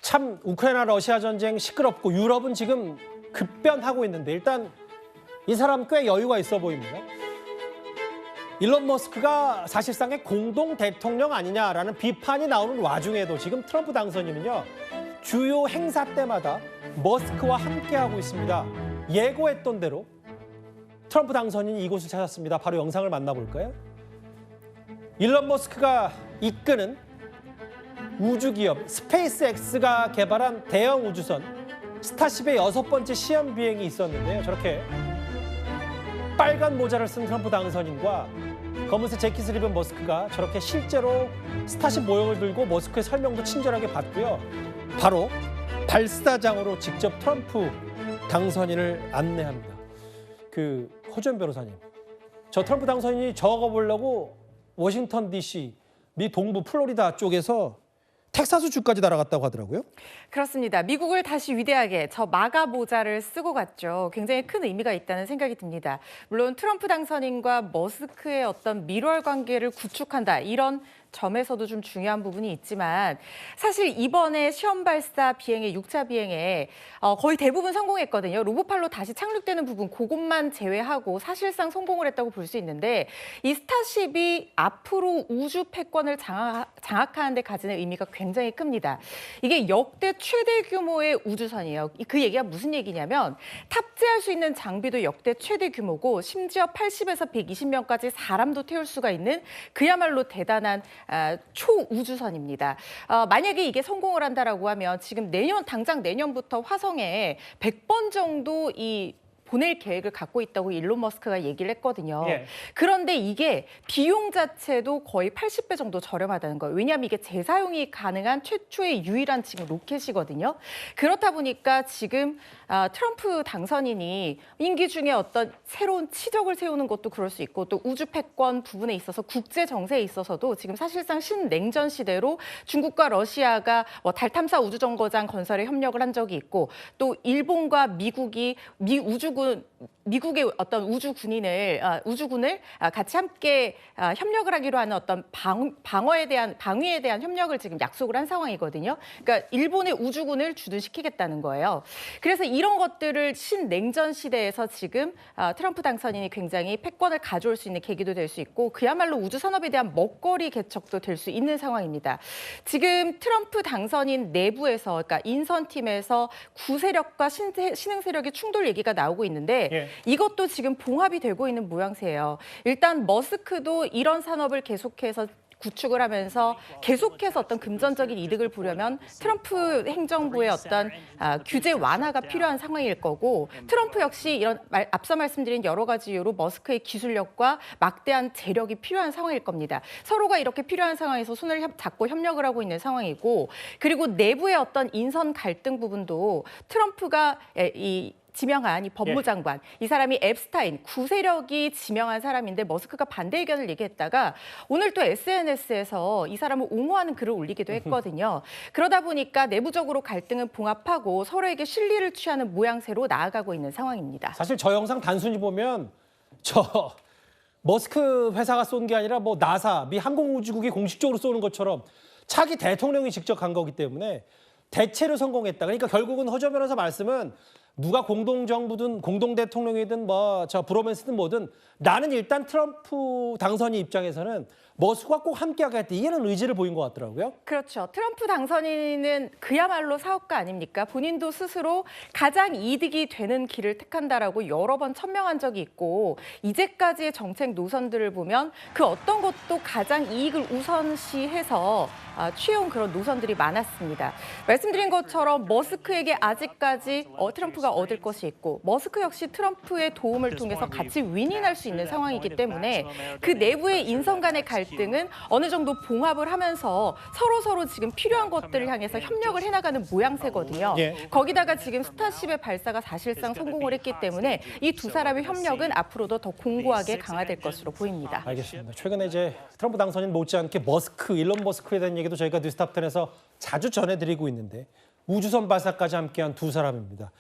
참 우크라이나 러시아 전쟁 시끄럽고 유럽은 지금 급변하고 있는데 일단 이 사람 꽤 여유가 있어 보입니다. 일론 머스크가 사실상의 공동 대통령 아니냐라는 비판이 나오는 와중에도 지금 트럼프 당선인은요. 주요 행사 때마다 머스크와 함께하고 있습니다. 예고했던 대로 트럼프 당선인이 이곳을 찾았습니다. 바로 영상을 만나볼까요? 일론 머스크가 이끄는 우주기업 스페이스X가 개발한 대형 우주선 스타쉽의 6번째 시험 비행이 있었는데요. 저렇게 빨간 모자를 쓴 트럼프 당선인과 검은색 재킷을 입은 머스크가 저렇게 실제로 스타쉽 모형을 들고 머스크의 설명도 친절하게 받고요. 바로 발사장으로 직접 트럼프 당선인을 안내합니다. 허주연 변호사님, 저 트럼프 당선인이 적어보려고 워싱턴 DC, 미 동부 플로리다 쪽에서 텍사스 주까지 날아갔다고 하더라고요. 그렇습니다. 미국을 다시 위대하게 저 마가 모자를 쓰고 갔죠. 굉장히 큰 의미가 있다는 생각이 듭니다. 물론 트럼프 당선인과 머스크의 어떤 밀월 관계를 구축한다, 이런 점에서도 좀 중요한 부분이 있지만 사실 이번에 시험 발사 비행의 6차 비행에 거의 대부분 성공했거든요. 로봇팔로 다시 착륙되는 부분 그것만 제외하고 사실상 성공을 했다고 볼 수 있는데 이 스타쉽이 앞으로 우주 패권을 장악하는 데 가지는 의미가 굉장히 큽니다. 이게 역대 최대 규모의 우주선이에요. 그 얘기가 무슨 얘기냐면 탑재할 수 있는 장비도 역대 최대 규모고 심지어 80에서 120명까지 사람도 태울 수가 있는 그야말로 대단한 초우주선입니다. 만약에 이게 성공을 한다라고 하면 지금 당장 내년부터 화성에 100번 정도 보낼 계획을 갖고 있다고 일론 머스크가 얘기를 했거든요. 예. 그런데 이게 비용 자체도 거의 80배 정도 저렴하다는 거예요. 왜냐하면 이게 재사용이 가능한 최초의 유일한 지금 로켓이거든요. 그렇다 보니까 지금 트럼프 당선인이 임기 중에 어떤 새로운 치적을 세우는 것도 그럴 수 있고 또 우주 패권 부분에 있어서 국제 정세에 있어서도 지금 사실상 신냉전 시대로 중국과 러시아가 달 탐사 우주정거장 건설에 협력을 한 적이 있고 또 일본과 미국이 미국의 어떤 우주군을 같이 함께 협력을 하기로 하는 어떤 방위에 대한 협력을 지금 약속을 한 상황이거든요. 그러니까 일본의 우주군을 주둔시키겠다는 거예요. 그래서 이런 것들을 신냉전 시대에서 지금 트럼프 당선인이 굉장히 패권을 가져올 수 있는 계기도 될 수 있고 그야말로 우주 산업에 대한 먹거리 개척도 될 수 있는 상황입니다. 지금 트럼프 당선인 내부에서 그러니까 인선팀에서 구세력과 신흥 세력의 충돌 얘기가 나오고 있는데 예. 이것도 지금 봉합이 되고 있는 모양새예요. 일단 머스크도 이런 산업을 계속해서 구축을 하면서 계속해서 어떤 금전적인 이득을 보려면 트럼프 행정부의 어떤 규제 완화가 필요한 상황일 거고 트럼프 역시 이런 앞서 말씀드린 여러 가지 이유로 머스크의 기술력과 막대한 재력이 필요한 상황일 겁니다. 서로가 이렇게 필요한 상황에서 손을 잡고 협력을 하고 있는 상황이고 그리고 내부의 어떤 인선 갈등 부분도 트럼프가 지명한 이 법무장관, 이 사람이 앱스타인, 구세력이 지명한 사람인데 머스크가 반대 의견을 얘기했다가 오늘 또 SNS에서 이 사람을 옹호하는 글을 올리기도 했거든요. 그러다 보니까 내부적으로 갈등은 봉합하고 서로에게 실리를 취하는 모양새로 나아가고 있는 상황입니다. 사실 저 영상 단순히 보면 머스크 회사가 쏜 게 아니라 나사, 미 항공우주국이 공식적으로 쏘는 것처럼 차기 대통령이 직접 간 거기 때문에 대체로 성공했다. 그러니까 결국은 허주연 변호사 말씀은 누가 공동정부든 공동대통령이든 브로맨스든 뭐든 나는 일단 트럼프 당선인 입장에서는 머스크가 꼭 함께하겠다. 이런 의지를 보인 것 같더라고요. 그렇죠. 트럼프 당선인은 그야말로 사업가 아닙니까? 본인도 스스로 가장 이득이 되는 길을 택한다라고 여러 번 천명한 적이 있고 이제까지의 정책 노선들을 보면 그 어떤 것도 가장 이익을 우선시해서 취해온 그런 노선들이 많았습니다. 말씀드린 것처럼 머스크에게 아직까지 트럼프가 얻을 것이 있고 머스크 역시 트럼프의 도움을 통해서 같이 윈윈할 수 있는 상황이기 때문에 그 내부의 인선 간의 갈등은 어느 정도 봉합을 하면서 서로 지금 필요한 것들을 향해서 협력을 해나가는 모양새거든요. 예. 거기다가 지금 스타쉽의 발사가 사실상 성공을 했기 때문에 이 두 사람의 협력은 앞으로도 더 공고하게 강화될 것으로 보입니다. 알겠습니다. 최근에 트럼프 당선인 못지않게 일론 머스크에 대한 얘기도 저희가 뉴스탑10에서 자주 전해드리고 있는데 우주선 발사까지 함께한 두 사람입니다.